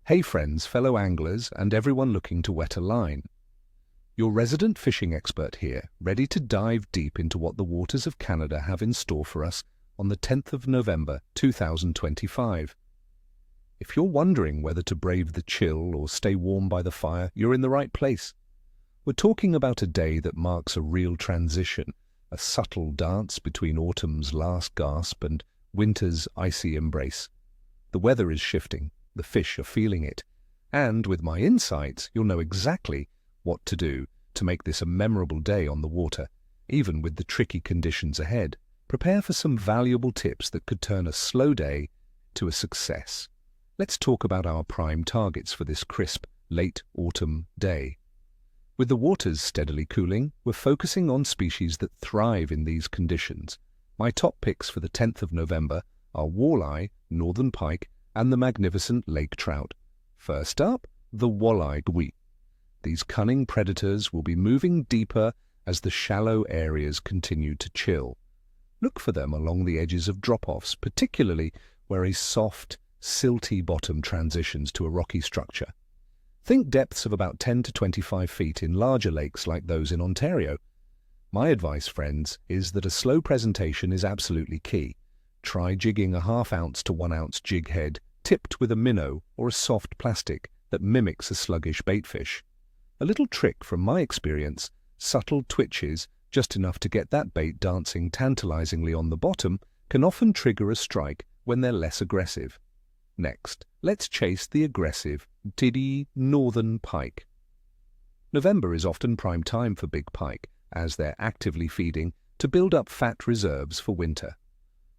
Hey friends, fellow anglers, and everyone looking to wet a line. Your resident fishing expert here, ready to dive deep into what the waters of Canada have in store for us on the 10th of November 2025. If you're wondering whether to brave the chill or stay warm by the fire, you're in the right place. We're talking about a day that marks a real transition, a subtle dance between autumn's last gasp and winter's icy embrace. The weather is shifting, the fish are feeling it, and with my insights, you'll know exactly what to do to make this a memorable day on the water, even with the tricky conditions ahead. Prepare for some valuable tips that could turn a slow day to a success. Let's talk about our prime targets for this crisp, late autumn day. With the waters steadily cooling, we're focusing on species that thrive in these conditions. My top picks for the 10th of November are walleye, northern pike, and the magnificent lake trout. First up, the walleye. These cunning predators will be moving deeper as the shallow areas continue to chill. Look for them along the edges of drop-offs, particularly where a soft, silty bottom transitions to a rocky structure. Think depths of about 10 to 25 feet in larger lakes like those in Ontario. My advice, friends, is that a slow presentation is absolutely key. Try jigging a ½ ounce to 1 ounce jig head, tipped with a minnow or a soft plastic that mimics a sluggish baitfish. A little trick from my experience, subtle twitches, just enough to get that bait dancing tantalizingly on the bottom, can often trigger a strike when they're less aggressive. Next, let's chase the aggressive, tiddy northern pike. November is often prime time for big pike, as they're actively feeding to build up fat reserves for winter.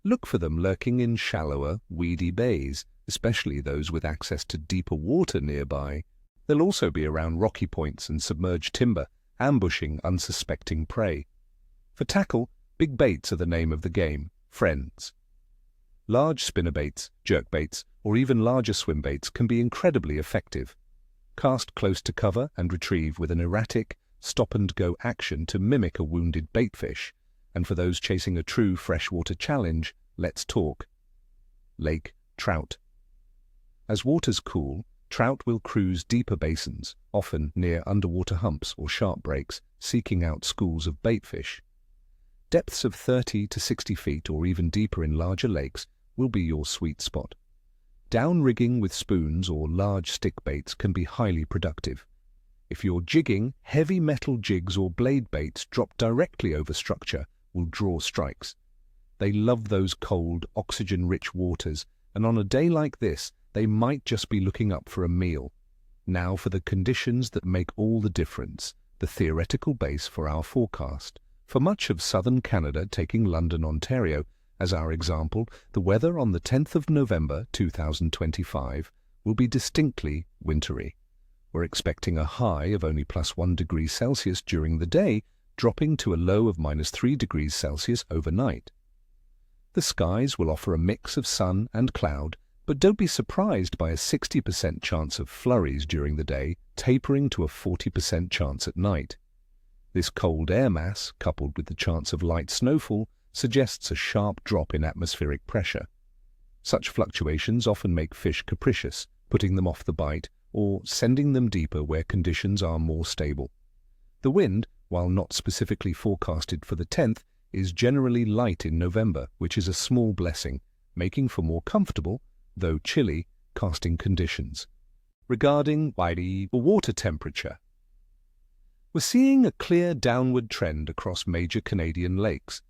Look for them lurking in shallower, weedy bays, especially those with access to deeper water nearby. They'll also be around rocky points and submerged timber, ambushing unsuspecting prey. For tackle, big baits are the name of the game, friends. Large spinnerbaits, jerkbaits, or even larger swimbaits can be incredibly effective. Cast close to cover and retrieve with an erratic, stop-and-go action to mimic a wounded baitfish. And for those chasing a true freshwater challenge, let's talk Lake Trout. As waters cool, trout will cruise deeper basins, often near underwater humps or sharp breaks, seeking out schools of baitfish. Depths of 30 to 60 feet or even deeper in larger lakes will be your sweet spot. Down-rigging with spoons or large stick baits can be highly productive. If you're jigging, heavy metal jigs or blade baits dropped directly over structure will draw strikes. They love those cold, oxygen-rich waters, and on a day like this, they might just be looking up for a meal. Now for the conditions that make all the difference, the theoretical base for our forecast. For much of southern Canada, taking London, Ontario, as our example, the weather on the 10th of November 2025 will be distinctly wintry. We're expecting a high of only +1 degree Celsius during the day, dropping to a low of -3 degrees Celsius overnight. The skies will offer a mix of sun and cloud, but don't be surprised by a 60% chance of flurries during the day, tapering to a 40% chance at night. This cold air mass, coupled with the chance of light snowfall, suggests a sharp drop in atmospheric pressure. Such fluctuations often make fish capricious, putting them off the bite or sending them deeper where conditions are more stable. The wind, while not specifically forecasted for the 10th, is generally light in November, which is a small blessing, making for more comfortable, though chilly, casting conditions. Regarding the water temperature, we're seeing a clear downward trend across major Canadian lakes.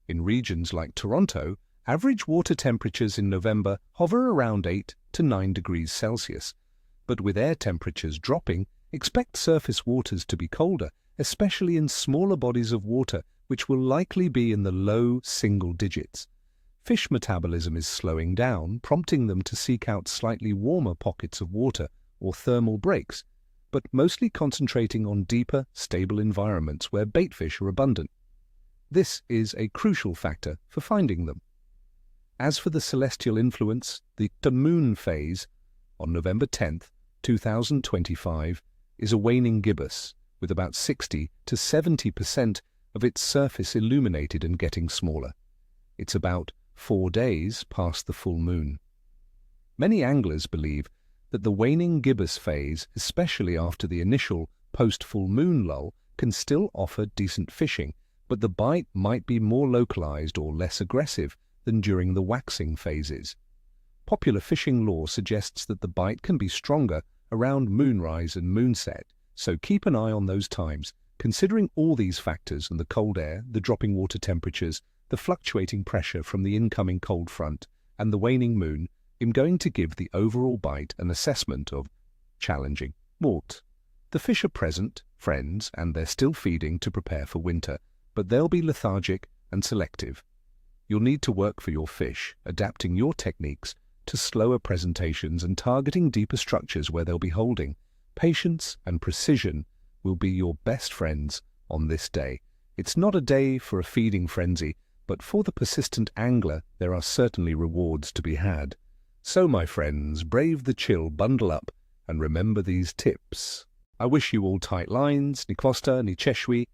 In regions like Toronto, average water temperatures in November hover around 8 to 9 degrees Celsius, but with air temperatures dropping, expect surface waters to be colder, especially in smaller bodies of water, which will likely be in the low single digits. Fish metabolism is slowing down, prompting them to seek out slightly warmer pockets of water or thermal breaks, but mostly concentrating on deeper, stable environments where baitfish are abundant. This is a crucial factor for finding them. As for the celestial influence, the moon phase on November 10th, 2025 is a waning gibbous, with about 60 to 70% of its surface illuminated and getting smaller. It's about 4 days past the full moon. Many anglers believe that the waning gibbous phase, especially after the initial post-full moon lull, can still offer decent fishing, but the bite might be more localized or less aggressive than during the waxing phases. Popular fishing lore suggests that the bite can be stronger around moonrise and moonset, so keep an eye on those times. Considering all these factors and the cold air, the dropping water temperatures, the fluctuating pressure from the incoming cold front, and the waning moon, I'm going to give the overall bite an assessment of challenging. Mort. The fish are present, friends, and they're still feeding to prepare for winter, but they'll be lethargic and selective. You'll need to work for your fish, adapting your techniques to slower presentations and targeting deeper structures where they'll be holding. Patience and precision will be your best friends on this day. It's not a day for a feeding frenzy, but for the persistent angler, there are certainly rewards to be had. So, my friends, brave the chill, bundle up, and remember these tips. I wish you all tight lines, ni kwosta, ni cheshwi.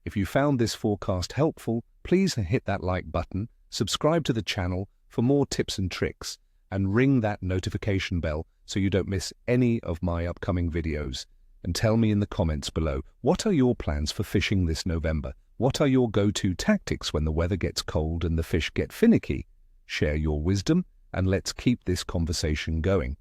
If you found this forecast helpful, please hit that like button, subscribe to the channel for more tips and tricks, and ring that notification bell so you don't miss any of my upcoming videos. And tell me in the comments below, what are your plans for fishing this November? What are your go-to tactics when the weather gets cold and the fish get finicky? Share your wisdom, and let's keep this conversation going.